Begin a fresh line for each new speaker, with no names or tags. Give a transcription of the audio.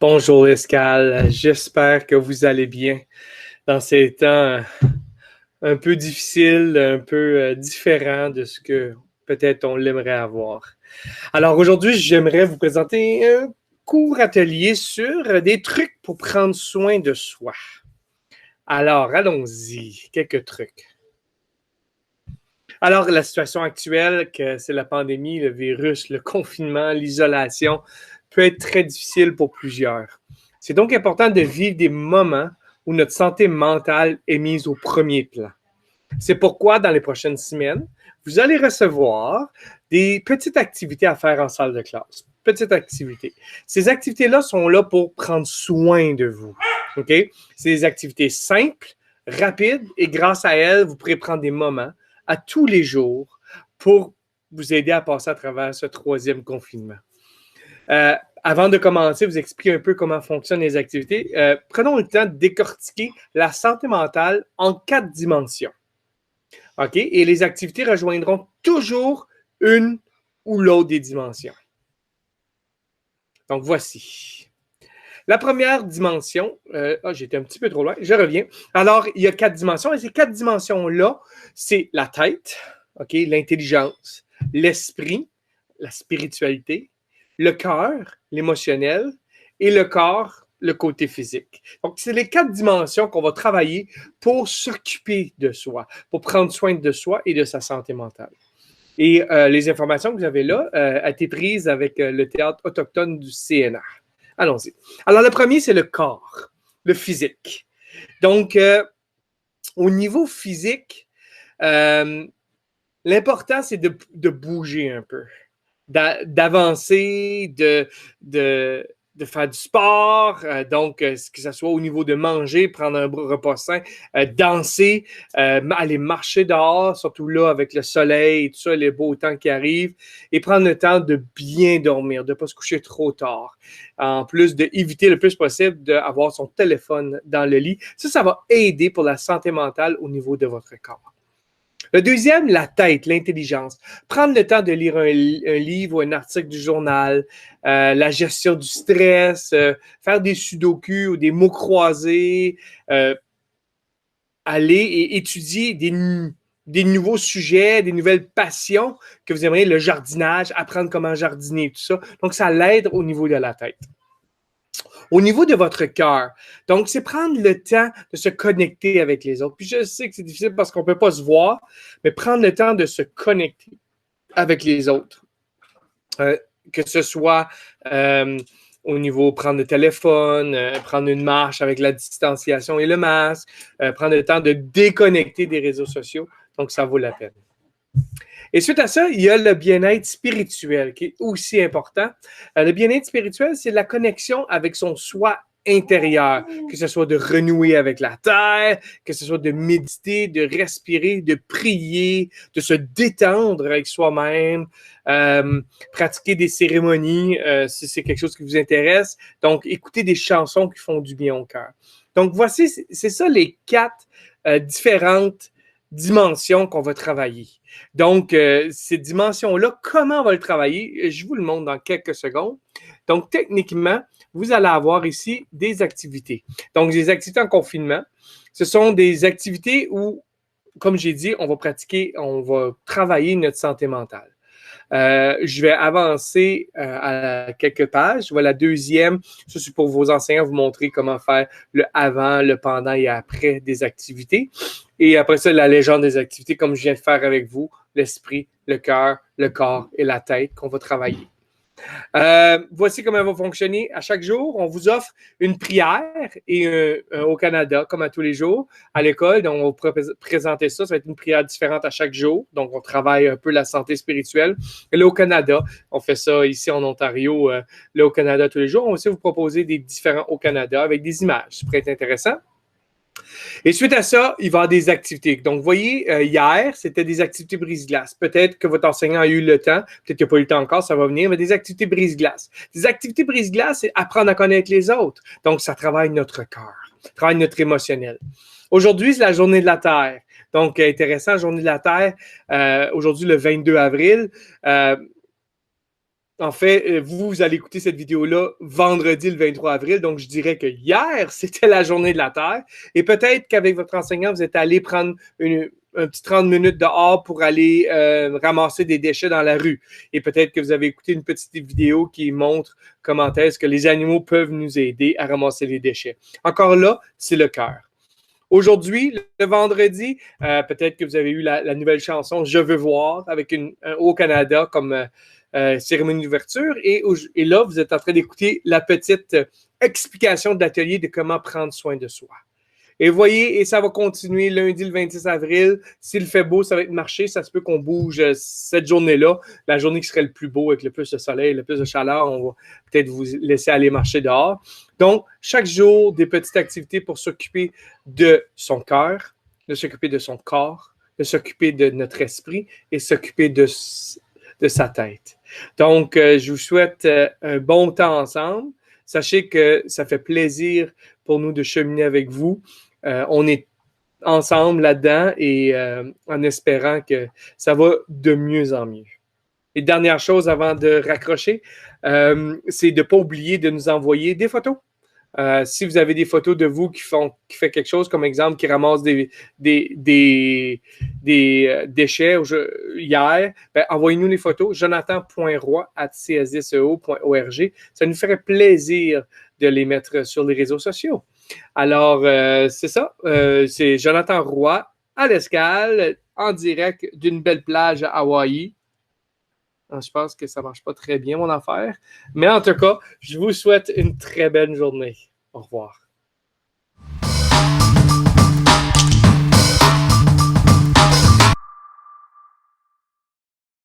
Bonjour Escale, j'espère que vous allez bien dans ces temps un peu difficiles, un peu différents de ce que peut-être on l'aimerait avoir. Alors aujourd'hui, j'aimerais vous présenter un court atelier sur des trucs pour prendre soin de soi. Alors, allons-y, quelques trucs. Alors, la situation actuelle, que c'est la pandémie, le virus, le confinement, l'isolation, peut être très difficile pour plusieurs. C'est donc important de vivre des moments où notre santé mentale est mise au premier plan. C'est pourquoi, dans les prochaines semaines, vous allez recevoir des petites activités à faire en salle de classe. Petites activités. Ces activités-là sont là pour prendre soin de vous. OK? C'est des activités simples, rapides, et grâce à elles, vous pourrez prendre des moments à tous les jours pour vous aider à passer à travers ce troisième confinement. Avant de commencer, vous expliquer un peu comment fonctionnent les activités. Prenons le temps de décortiquer la santé mentale en 4 dimensions. OK? Et les activités rejoindront toujours une ou l'autre des dimensions. Donc, voici. La première dimension, j'étais un petit peu trop loin, je reviens. Alors, il y a 4 dimensions, et ces 4 dimensions-là, c'est la tête, OK, l'intelligence, l'esprit, la spiritualité, le cœur, l'émotionnel, et le corps, le côté physique. Donc, c'est les 4 dimensions qu'on va travailler pour s'occuper de soi, pour prendre soin de soi et de sa santé mentale. Et les informations que vous avez là ont été prises avec le théâtre autochtone du CNR. Allons-y. Alors, le premier, c'est le corps, le physique. Donc, au niveau physique, l'important, c'est de bouger un peu, d'avancer, de faire du sport, donc que ce soit au niveau de manger, prendre un repas sain, danser, aller marcher dehors, surtout là avec le soleil et tout ça, les beaux temps qui arrivent, et prendre le temps de bien dormir, de ne pas se coucher trop tard. En plus d'éviter le plus possible d'avoir son téléphone dans le lit. Ça va aider pour la santé mentale au niveau de votre corps. Le deuxième, la tête, l'intelligence. Prendre le temps de lire un livre ou un article du journal, la gestion du stress, faire des sudokus ou des mots croisés, aller et étudier des nouveaux sujets, des nouvelles passions que vous aimeriez, le jardinage, apprendre comment jardiner, tout ça. Donc, ça l'aide au niveau de la tête. Au niveau de votre cœur, donc, c'est prendre le temps de se connecter avec les autres. Puis je sais que c'est difficile parce qu'on ne peut pas se voir, mais prendre le temps de se connecter avec les autres. Que ce soit au niveau prendre le téléphone, prendre une marche avec la distanciation et le masque, prendre le temps de déconnecter des réseaux sociaux. Donc, ça vaut la peine. Et suite à ça, il y a le bien-être spirituel qui est aussi important. Le bien-être spirituel, c'est la connexion avec son soi intérieur, que ce soit de renouer avec la terre, que ce soit de méditer, de respirer, de prier, de se détendre avec soi-même, pratiquer des cérémonies si c'est quelque chose qui vous intéresse. Donc, écouter des chansons qui font du bien au cœur. Donc, voici, c'est ça les 4 différentes dimensions qu'on va travailler. Donc, ces dimensions-là, comment on va le travailler? Je vous le montre dans quelques secondes. Donc, techniquement, vous allez avoir ici des activités. Donc, des activités en confinement. Ce sont des activités où, comme j'ai dit, on va travailler notre santé mentale. Je vais avancer à quelques pages. Je vois la deuxième. Ça, c'est pour vos enseignants, vous montrer comment faire le avant, le pendant et après des activités. Et après ça, la légende des activités, comme je viens de faire avec vous, l'esprit, le cœur, le corps et la tête qu'on va travailler. Voici comment elle va fonctionner. À chaque jour, on vous offre une prière et au Canada, comme à tous les jours, à l'école. Donc, on va présenter ça. Ça va être une prière différente à chaque jour. Donc, on travaille un peu la santé spirituelle. Et là, au Canada, on fait ça ici en Ontario, là au Canada tous les jours. On va aussi vous proposer des différents au Canada avec des images. Ça pourrait être intéressant. Et suite à ça, il va y avoir des activités. Donc, vous voyez, hier, c'était des activités brise-glace. Peut-être que votre enseignant a eu le temps, peut-être qu'il n'a pas eu le temps encore, ça va venir, mais des activités brise-glace. Des activités brise-glace, c'est apprendre à connaître les autres. Donc, ça travaille notre cœur, ça travaille notre émotionnel. Aujourd'hui, c'est la journée de la Terre. Donc, intéressant, journée de la Terre, aujourd'hui, le 22 avril. En fait, vous allez écouter cette vidéo-là vendredi le 23 avril, donc je dirais que hier, c'était la journée de la Terre. Et peut-être qu'avec votre enseignant, vous êtes allé prendre un petit 30 minutes dehors pour aller ramasser des déchets dans la rue. Et peut-être que vous avez écouté une petite vidéo qui montre comment est-ce que les animaux peuvent nous aider à ramasser les déchets. Encore là, c'est le cœur. Aujourd'hui, le vendredi, peut-être que vous avez eu la nouvelle chanson Je veux voir avec au Canada comme cérémonie d'ouverture. Et là, vous êtes en train d'écouter la petite explication de l'atelier de comment prendre soin de soi. Et vous voyez, et ça va continuer lundi le 26 avril. S'il fait beau, ça va être marché. Ça se peut qu'on bouge cette journée-là, la journée qui serait le plus beau avec le plus de soleil, le plus de chaleur. On va peut-être vous laisser aller marcher dehors. Donc, chaque jour, des petites activités pour s'occuper de son cœur, de s'occuper de son corps, de s'occuper de notre esprit et s'occuper de sa tête. Donc, je vous souhaite un bon temps ensemble. Sachez que ça fait plaisir pour nous de cheminer avec vous. On est ensemble là-dedans et en espérant que ça va de mieux en mieux. Et dernière chose avant de raccrocher, c'est de ne pas oublier de nous envoyer des photos. Si vous avez des photos de vous qui fait quelque chose, comme exemple, qui ramasse des déchets hier, ben, envoyez-nous les photos, jonathan.roy@csdseo.org. Ça nous ferait plaisir de les mettre sur les réseaux sociaux. Alors, c'est ça. C'est Jonathan Roy à l'Escale, en direct d'une belle plage à Hawaï. Je pense que ça ne marche pas très bien, mon affaire. Mais en tout cas, je vous souhaite une très belle journée. Au revoir.